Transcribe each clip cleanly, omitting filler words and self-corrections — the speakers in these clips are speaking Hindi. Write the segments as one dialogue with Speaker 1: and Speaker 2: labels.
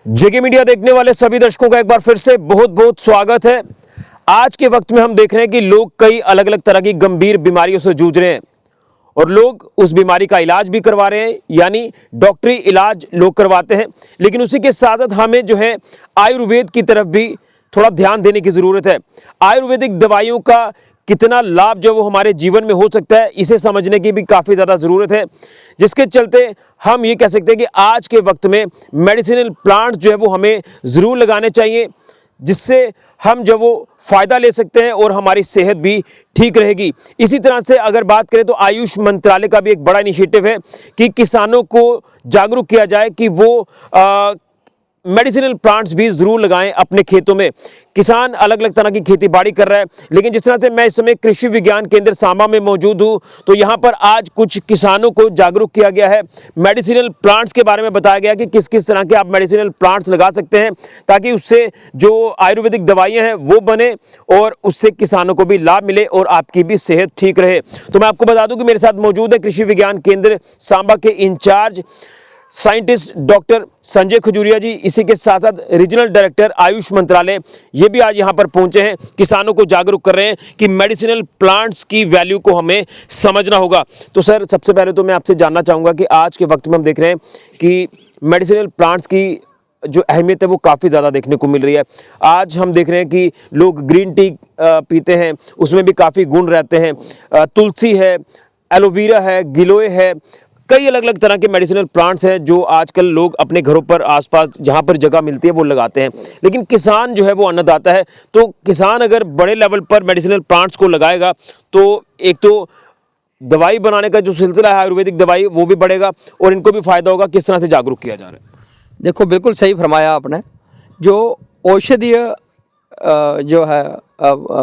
Speaker 1: जेके मीडिया देखने वाले सभी दर्शकों का एक बार फिर से बहुत बहुत स्वागत है। आज के वक्त में हम देख रहे हैं कि लोग कई अलग अलग तरह की गंभीर बीमारियों से जूझ रहे हैं और लोग उस बीमारी का इलाज भी करवा रहे हैं, यानी डॉक्टरी इलाज लोग करवाते हैं। लेकिन उसी के साथ साथ हमें जो है आयुर्वेद की तरफ भी थोड़ा ध्यान देने की ज़रूरत है। आयुर्वेदिक दवाइयों का कितना लाभ जो वो हमारे जीवन में हो सकता है, इसे समझने की भी काफ़ी ज़्यादा ज़रूरत है, जिसके चलते हम ये कह सकते हैं कि आज के वक्त में मेडिसिनल प्लांट्स जो है वो हमें ज़रूर लगाने चाहिए, जिससे हम जो वो फ़ायदा ले सकते हैं और हमारी सेहत भी ठीक रहेगी। इसी तरह से अगर बात करें तो आयुष मंत्रालय का भी एक बड़ा इनिशिएटिव है कि किसानों को जागरूक किया जाए कि वो मेडिसिनल प्लांट्स भी ज़रूर लगाएं अपने खेतों में। किसान अलग अलग तरह की खेती बाड़ी कर रहा है, लेकिन जिस तरह से मैं इस समय कृषि विज्ञान केंद्र सांबा में मौजूद हूं, तो यहां पर आज कुछ किसानों को जागरूक किया गया है। मेडिसिनल प्लांट्स के बारे में बताया गया कि किस किस तरह के आप मेडिसिनल प्लांट्स लगा सकते हैं ताकि उससे जो आयुर्वेदिक दवाइयाँ हैं वो बने और उससे किसानों को भी लाभ मिले और आपकी भी सेहत ठीक रहे। तो मैं आपको बता दूँ कि मेरे साथ मौजूद है कृषि विज्ञान केंद्र सांबा के incharge scientist doctor Sanjay Khajuria ji, इसी के साथ साथ रीजनल डायरेक्टर आयुष मंत्रालय, ये भी आज यहाँ पर पहुँचे हैं, किसानों को जागरूक कर रहे हैं कि मेडिसिनल प्लांट्स की वैल्यू को हमें समझना होगा। तो सर, सबसे पहले तो मैं आपसे जानना चाहूँगा कि आज के वक्त में हम देख रहे हैं कि मेडिसिनल प्लांट्स की जो अहमियत है वो काफ़ी ज़्यादा देखने को मिल रही है। आज हम देख रहे हैं कि लोग ग्रीन टी पीते हैं, उसमें भी काफ़ी गुण रहते हैं। तुलसी है, एलोवेरा है, गिलोय है, कई अलग अलग तरह के मेडिसिनल प्लांट्स हैं जो आजकल लोग अपने घरों पर आसपास जहां पर जगह मिलती है वो लगाते हैं। लेकिन किसान जो है वो अन्नदाता है, तो किसान अगर बड़े लेवल पर मेडिसिनल प्लांट्स को लगाएगा तो एक तो दवाई बनाने का जो सिलसिला है आयुर्वेदिक दवाई वो भी बढ़ेगा और इनको भी फायदा होगा। किस तरह से जागरूक किया जा रहा है?
Speaker 2: देखो, बिल्कुल सही फरमाया आपने। जो औषधीय जो है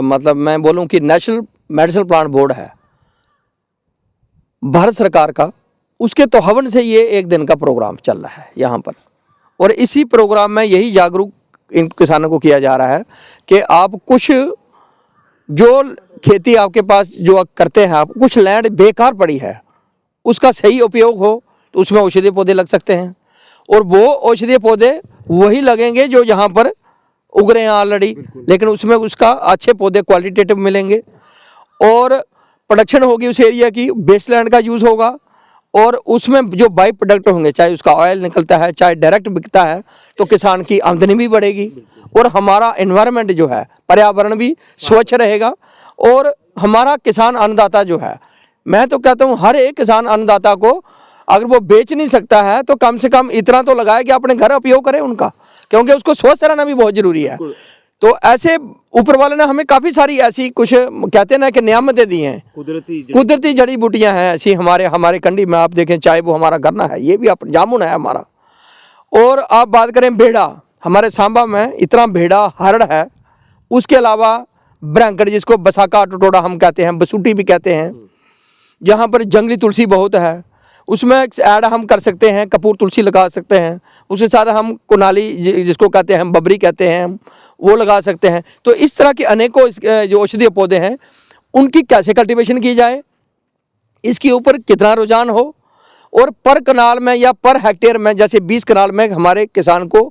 Speaker 2: मतलब मैं बोलूं कि नेशनल मेडिसिनल प्लांट बोर्ड है भारत सरकार का, उसके तो हवन से ये एक दिन का प्रोग्राम चल रहा है यहाँ पर, और इसी प्रोग्राम में यही जागरूक इन किसानों को किया जा रहा है कि आप कुछ जो खेती आपके पास जो करते हैं, आप कुछ लैंड बेकार पड़ी है उसका सही उपयोग हो तो उसमें औषधीय पौधे लग सकते हैं, और वो औषधीय पौधे वही लगेंगे जो यहाँ पर उग रहे हैं ऑलरेडी, लेकिन उसमें उसका अच्छे पौधे क्वालिटेटिव मिलेंगे और प्रोडक्शन होगी उस एरिया की, बेसलैंड का यूज़ होगा और उसमें जो बाई प्रोडक्ट होंगे, चाहे उसका ऑयल निकलता है चाहे डायरेक्ट बिकता है, तो किसान की आमदनी भी बढ़ेगी और हमारा एनवायरनमेंट जो है, पर्यावरण भी स्वच्छ रहेगा। और हमारा किसान अन्नदाता जो है, मैं तो कहता हूँ हर एक किसान अन्नदाता को अगर वो बेच नहीं सकता है तो कम से कम इतना तो लगाए कि अपने घर उपयोग करे उनका, क्योंकि उसको स्वस्थ रहना भी बहुत ज़रूरी है। तो ऐसे ऊपर वाले ने हमें काफ़ी सारी ऐसी कुछ कहते हैं ना कि नियामतें दी हैं, कुदरती जड़ी बूटियां हैं ऐसी हमारे कंडी में। आप देखें, चाहे वो हमारा गन्ना है, ये भी आप जामुन है हमारा। और आप बात करें भेड़ा, हमारे सांबा में इतना भेड़ा हरड़ है, उसके अलावा ब्रैंकड़ जिसको बसाका टटोड़ा हम कहते हैं, बसूटी भी कहते हैं, जहाँ पर जंगली तुलसी बहुत है, उसमें ऐड हम कर सकते हैं, कपूर तुलसी लगा सकते हैं, उसके साथ हम कुनाली जिसको कहते हैं हम बबरी कहते हैं, हम वो लगा सकते हैं। तो इस तरह के अनेकों जो औषधीय पौधे हैं उनकी कैसे कल्टीवेशन की जाए, इसके ऊपर कितना रुझान हो, और पर कनाल में या पर हेक्टेयर में जैसे 20 कनाल में हमारे किसान को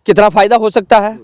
Speaker 2: कितना फ़ायदा हो सकता है।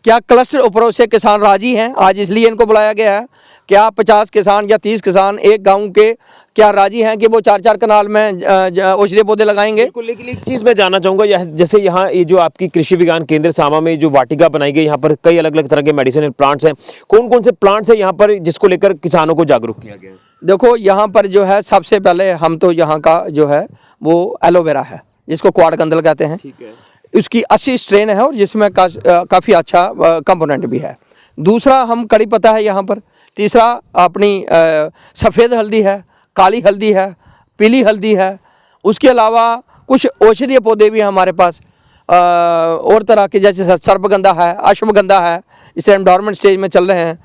Speaker 2: क्या क्लस्टर अप्रोच से किसान राजी हैं? आज इसलिए इनको बुलाया गया है। क्या 50 किसान या 30 किसान एक गांव के क्या राजी हैं कि वो 4-4 कनाल में औषधीय पौधे लगाएंगे?
Speaker 1: बिल्कुल। लेकिन एक चीज़ मैं जानना चाहूँगा, जैसे यहाँ ये जो आपकी कृषि विज्ञान केंद्र सांबा में जो वाटिका बनाई गई, यहाँ पर कई अलग अलग तरह के मेडिसिनल प्लांट्स हैं, कौन कौन से प्लांट्स हैं यहाँ पर जिसको लेकर किसानों को जागरूक किया गया है?
Speaker 2: देखो, यहाँ पर जो है सबसे पहले हम तो यहाँ का जो है वो एलोवेरा है, जिसको क्वाड कंदल कहते हैं।
Speaker 1: ठीक है।
Speaker 2: उसकी 80 स्ट्रेन है और जिसमें काफ़ी अच्छा कंपोनेंट भी है। दूसरा हम कड़ी पत्ता है यहाँ पर। तीसरा अपनी सफ़ेद हल्दी है, काली हल्दी है, पीली हल्दी है। उसके अलावा कुछ औषधीय पौधे भी हमारे पास और तरह के, जैसे सर्पगंधा है, अश्वगंधा है, इसे हम डॉर्मेंट स्टेज में चल रहे हैं।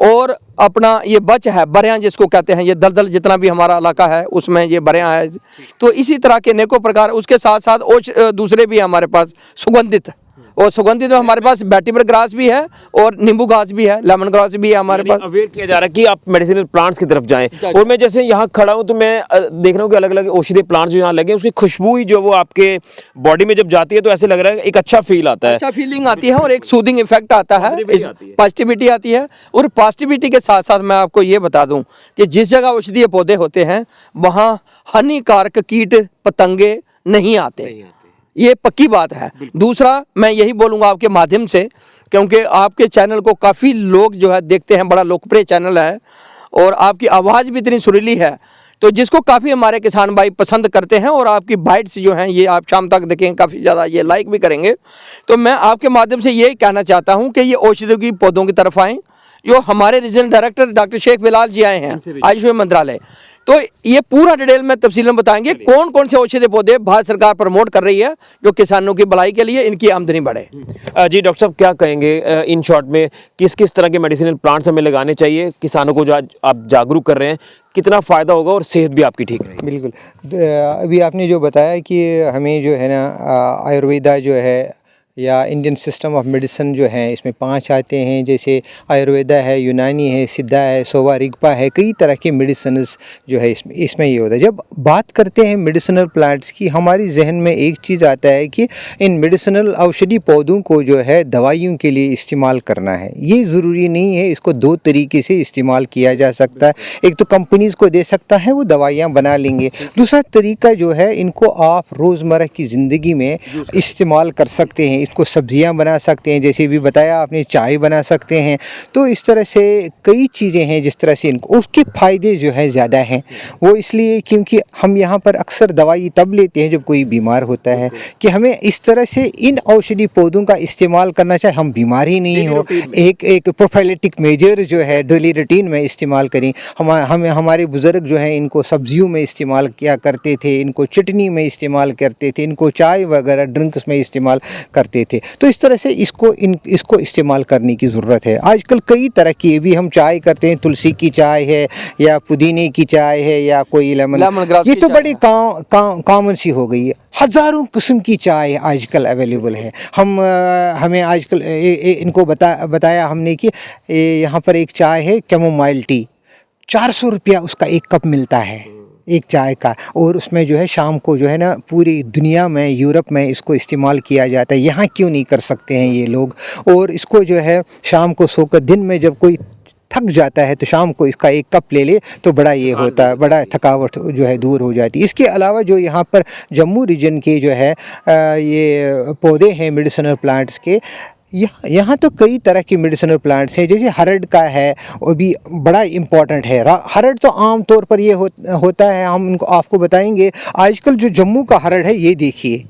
Speaker 2: और अपना ये बच है, बरियाँ जिसको कहते हैं, ये दलदल जितना भी हमारा इलाका है उसमें ये बरियाँ है। तो इसी तरह के अनेकों प्रकार, उसके साथ साथ दूसरे भी हमारे पास सुगंधित और सुगंधित में हमारे पास वेटिवर ग्रास भी है और नींबू घास भी है, लेमन ग्रास भी है हमारे पास।
Speaker 1: अवेयर किया जा रहा है कि आप मेडिसिनल प्लांट्स की तरफ जाएं। और मैं जैसे यहाँ खड़ा हूँ तो मैं देख रहा हूँ कि अलग अलग औषधीय प्लांट्स जो यहाँ लगे हैं, उसकी खुशबू ही जो वो आपके बॉडी में जब जाती है तो ऐसे लग रहा है एक अच्छा फील आता है।
Speaker 2: अच्छा फीलिंग आती है और एक सूदिंग इफेक्ट आता है,
Speaker 1: Positivity आती है।
Speaker 2: पॉजिटिविटी आती है। और पॉजिटिविटी के साथ साथ मैं आपको ये बता दूं कि जिस जगह औषधीय पौधे होते हैं वहाँ हानिकारक कीट पतंगे नहीं आते, ये पक्की बात है। दूसरा मैं यही बोलूँगा आपके माध्यम से, क्योंकि आपके चैनल को काफ़ी लोग जो है देखते हैं, बड़ा लोकप्रिय चैनल है और आपकी आवाज़ भी इतनी सुरीली है, तो जिसको काफ़ी हमारे किसान भाई पसंद करते हैं और आपकी बाइट्स जो हैं ये आप शाम तक देखेंगे, काफ़ी ज़्यादा ये लाइक भी करेंगे। तो मैं आपके माध्यम से यही कहना चाहता हूँ कि ये औषधियों की पौधों की तरफ आएँ। जो हमारे regional director doctor Sheikh Bilal ji आए हैं आयुष मंत्रालय, तो ये पूरा डिटेल में तफसील में बताएंगे कौन कौन से औषधीय पौधे भारत सरकार प्रमोट कर रही है जो किसानों की भलाई के लिए इनकी आमदनी बढ़े।
Speaker 1: जी डॉक्टर साहब, क्या कहेंगे इन शॉर्ट में किस किस तरह के मेडिसिनल प्लांट्स हमें लगाने चाहिए? किसानों को जो आज आप जागरूक कर रहे हैं, कितना फ़ायदा होगा और सेहत भी आपकी ठीक रहेगी?
Speaker 3: बिल्कुल। अभी आपने जो बताया कि हमें जो है ना आयुर्वेदा जो है या इंडियन सिस्टम ऑफ मेडिसिन जो है इसमें 5 आते हैं, जैसे आयुर्वेदा है, यूनानी है, सिद्धा है, सोवा रिगपा है, कई तरह के मेडिसिनल्स जो है इसमें ये होता है। जब बात करते हैं मेडिसिनल प्लांट्स की, हमारी जहन में एक चीज़ आता है कि इन मेडिसिनल औषधि पौधों को जो है दवाइयों के लिए इस्तेमाल करना है। ये ज़रूरी नहीं है, इसको 2 तरीके से इस्तेमाल किया जा सकता है। एक तो कंपनीज़ को दे सकता है, वो दवाइयाँ बना लेंगे। दूसरा तरीका जो है, इनको आप रोज़मर्रा की ज़िंदगी में इस्तेमाल कर सकते हैं। इसको सब्जियां बना सकते हैं, जैसे भी बताया आपने, चाय बना सकते हैं। तो इस तरह से कई चीज़ें हैं जिस तरह से इनको उसके फ़ायदे जो है ज़्यादा हैं। वो इसलिए क्योंकि हम यहाँ पर अक्सर दवाई तब लेते हैं जब कोई बीमार होता है, कि हमें इस तरह से इन औषधि पौधों का इस्तेमाल करना चाहिए। हम बीमार ही नहीं हो, एक प्रोफाइलेटिक मेजर जो है डेली रूटीन में इस्तेमाल करें। हमारे बुज़ुर्ग जो हैं इनको सब्जियों में इस्तेमाल किया करते थे, इनको चटनी में इस्तेमाल करते थे, इनको चाय वगैरह ड्रिंक्स में इस्तेमाल करते थे। तो इस तरह से इसको इस्तेमाल करने की ज़रूरत है। आजकल कई तरह की भी हम चाय करते हैं, तुलसी की चाय है या पुदीने की चाय है या कोई लेमन, ये तो बड़ी कॉमन सी हो गई है। हज़ारों किस्म की चाय आजकल अवेलेबल है। हमें आजकल इनको बताया हमने कि यहाँ पर एक चाय है कैमोमाइल टी, 400 रुपया उसका एक कप मिलता है, एक चाय का। और उसमें जो है शाम को जो है ना, पूरी दुनिया में, यूरोप में इसको इस्तेमाल किया जाता है। यहाँ क्यों नहीं कर सकते हैं ये लोग? और इसको जो है शाम को सोकर, दिन में जब कोई थक जाता है तो शाम को इसका एक कप ले ले तो बड़ा ये होता है, बड़ा थकावट जो है दूर हो जाती है। इसके अलावा जो यहाँ पर जम्मू रीजन के जो है ये पौधे हैं मेडिसिनल प्लांट्स के, यहाँ तो कई तरह के मेडिसिनल प्लांट्स हैं। जैसे हरड़ का है, वो भी बड़ा इम्पॉर्टेंट है। हरड़ तो आम तौर पर ये होता है, हम उनको आपको बताएंगे। आजकल जो जम्मू का हरड़ है, ये देखिए,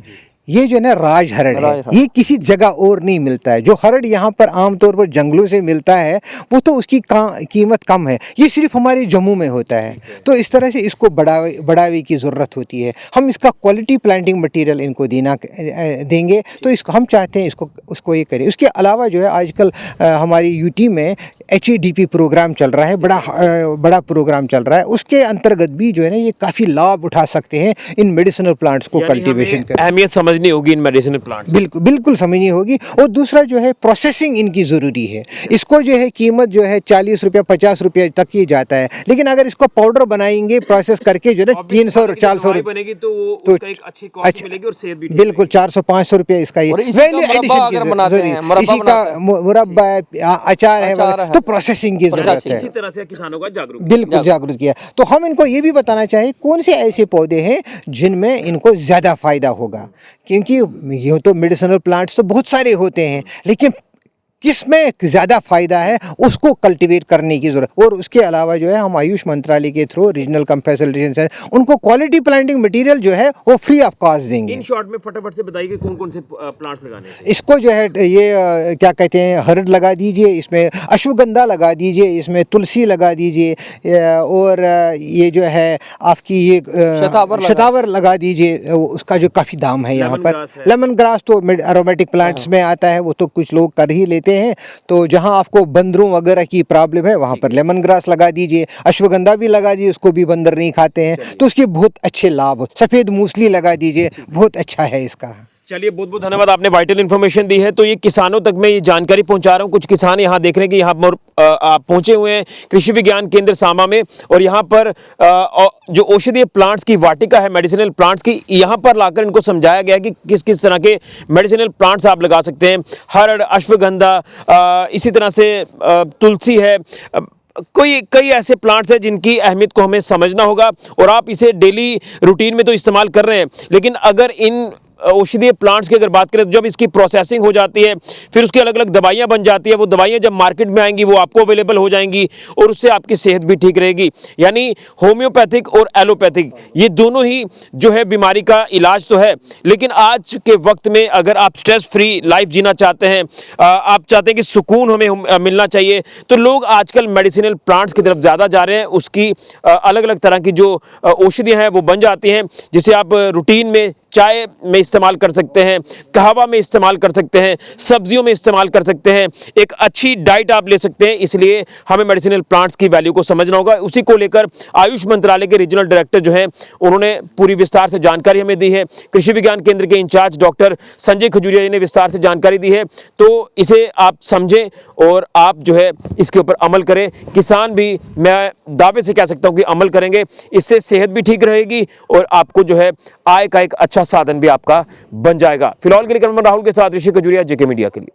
Speaker 3: ये जो है ना राज हरड़ है, ये किसी जगह और नहीं मिलता है। जो हरड़ यहाँ पर आमतौर पर जंगलों से मिलता है वो तो उसकी कीमत कम है, ये सिर्फ हमारे जम्मू में होता है। तो इस तरह से इसको बढ़ावे की ज़रूरत होती है। हम इसका क्वालिटी प्लांटिंग मटेरियल इनको देंगे, तो इसको हम चाहते हैं उसको ये करें। उसके अलावा जो है आजकल हमारी यूटी में HADP प्रोग्राम चल रहा है, बड़ा प्रोग्राम चल रहा है। उसके अंतर्गत भी जो है ना ये काफ़ी लाभ उठा सकते हैं इन मेडिसिनल प्लांट्स को कल्टीवेशन कर।
Speaker 1: अहमियत समझनी होगी इन मेडिसिनल प्लांट्स,
Speaker 3: बिल्कुल समझनी होगी। और दूसरा जो है प्रोसेसिंग इनकी ज़रूरी है। इसको जो है कीमत जो है 40 रुपये 50 रुपये तक ही जाता है, लेकिन अगर इसको पाउडर बनाएंगे प्रोसेस करके जो है 300 और 400 रुपये
Speaker 1: बनेगी तो उसका एक अच्छी कॉस्ट मिलेगी और सेहत भी
Speaker 3: बिल्कुल 400-500 रुपये इसका ये वैल्यू एडिशन की ज़रूरी। इसी का मुरब्बा अचार है, तो प्रोसेसिंग की जरूरत है।
Speaker 1: इसी तरह से किसानों का
Speaker 3: बिल्कुल जागरूक किया। तो हम इनको ये भी बताना चाहिए कौन से ऐसे पौधे हैं जिनमें इनको ज़्यादा फ़ायदा होगा, क्योंकि यूँ तो मेडिसिनल प्लांट्स तो बहुत सारे होते हैं, लेकिन किसमें ज़्यादा फ़ायदा है उसको कल्टीवेट करने की ज़रूरत। और उसके अलावा जो है हम आयुष मंत्रालय के थ्रू रीजनल कम फैसिलिटेशन सेंटर उनको क्वालिटी प्लांटिंग मटेरियल जो है वो फ्री ऑफ कॉस्ट देंगे।
Speaker 1: इन शॉर्ट में फटाफट से बताइए कि कौन कौन से प्लांट्स लगाने हैं?
Speaker 3: इसको जो है ये क्या कहते हैं, हरड़ लगा दीजिए, इसमें अश्वगंधा लगा दीजिए, इसमें तुलसी लगा दीजिए, और ये जो है आपकी ये शतावर लगा दीजिए। उसका जो काफ़ी दाम है यहाँ पर। लेमन ग्रास तो एरोमेटिक प्लांट्स में आता है, वो तो कुछ लोग कर ही लेते हैं। तो जहां आपको बंदरों वगैरह की प्रॉब्लम है वहां पर लेमन ग्रास लगा दीजिए, अश्वगंधा भी लगा दीजिए, उसको भी बंदर नहीं खाते हैं, तो उसके बहुत अच्छे लाभ। सफ़ेद मूसली लगा दीजिए, बहुत अच्छा है इसका।
Speaker 1: चलिए, बहुत बहुत धन्यवाद, आपने वाइटल इन्फॉर्मेशन दी है। तो ये किसानों तक मैं ये जानकारी पहुंचा रहा हूं। कुछ किसान यहाँ देख रहे हैं कि यहाँ पर आप पहुंचे हुए हैं कृषि विज्ञान केंद्र सामा में, और यहाँ पर जो औषधीय प्लांट्स की वाटिका है, मेडिसिनल प्लांट्स की, यहाँ पर लाकर इनको समझाया गया कि किस किस तरह के मेडिसिनल प्लांट्स आप लगा सकते हैं। हरड़, अश्वगंधा, इसी तरह से तुलसी है, कई ऐसे प्लांट्स हैं जिनकी अहमियत को हमें समझना होगा। और आप इसे डेली रूटीन में तो इस्तेमाल कर रहे हैं, लेकिन अगर इन औषधीय प्लांट्स की अगर बात करें तो जब इसकी प्रोसेसिंग हो जाती है, फिर उसकी अलग अलग दवाइयां बन जाती है, वो दवाइयां जब मार्केट में आएंगी वो आपको अवेलेबल हो जाएंगी, और उससे आपकी सेहत भी ठीक रहेगी। यानी होम्योपैथिक और एलोपैथिक ये दोनों ही जो है बीमारी का इलाज तो है, लेकिन आज के वक्त में अगर आप स्ट्रेस फ्री लाइफ जीना चाहते हैं, आप चाहते हैं कि सुकून हमें मिलना चाहिए, तो लोग आजकल मेडिसिनल प्लांट्स की तरफ ज़्यादा जा रहे हैं। उसकी अलग अलग तरह की जो औषधियाँ हैं वो बन जाती हैं, जिसे आप रूटीन में चाय में इस्तेमाल कर सकते हैं, कहवा में इस्तेमाल कर सकते हैं, सब्जियों में इस्तेमाल कर सकते हैं, एक अच्छी डाइट आप ले सकते हैं। इसलिए हमें मेडिसिनल प्लांट्स की वैल्यू को समझना होगा। उसी को लेकर आयुष मंत्रालय के रीजनल डायरेक्टर जो हैं उन्होंने पूरी विस्तार से जानकारी हमें दी है। कृषि विज्ञान केंद्र के इंचार्ज डॉक्टर संजय खजूरिया जी ने विस्तार से जानकारी दी है, तो इसे आप समझें और आप जो है इसके ऊपर अमल करें। किसान भी मैं दावे से कह सकता हूं कि अमल करेंगे, इससे सेहत भी ठीक रहेगी और आपको जो है आय का एक अच्छा साधन भी आपका बन जाएगा। फिलहाल के लिए राहुल के साथ ऋषि खजूरिया, जेके मीडिया के लिए।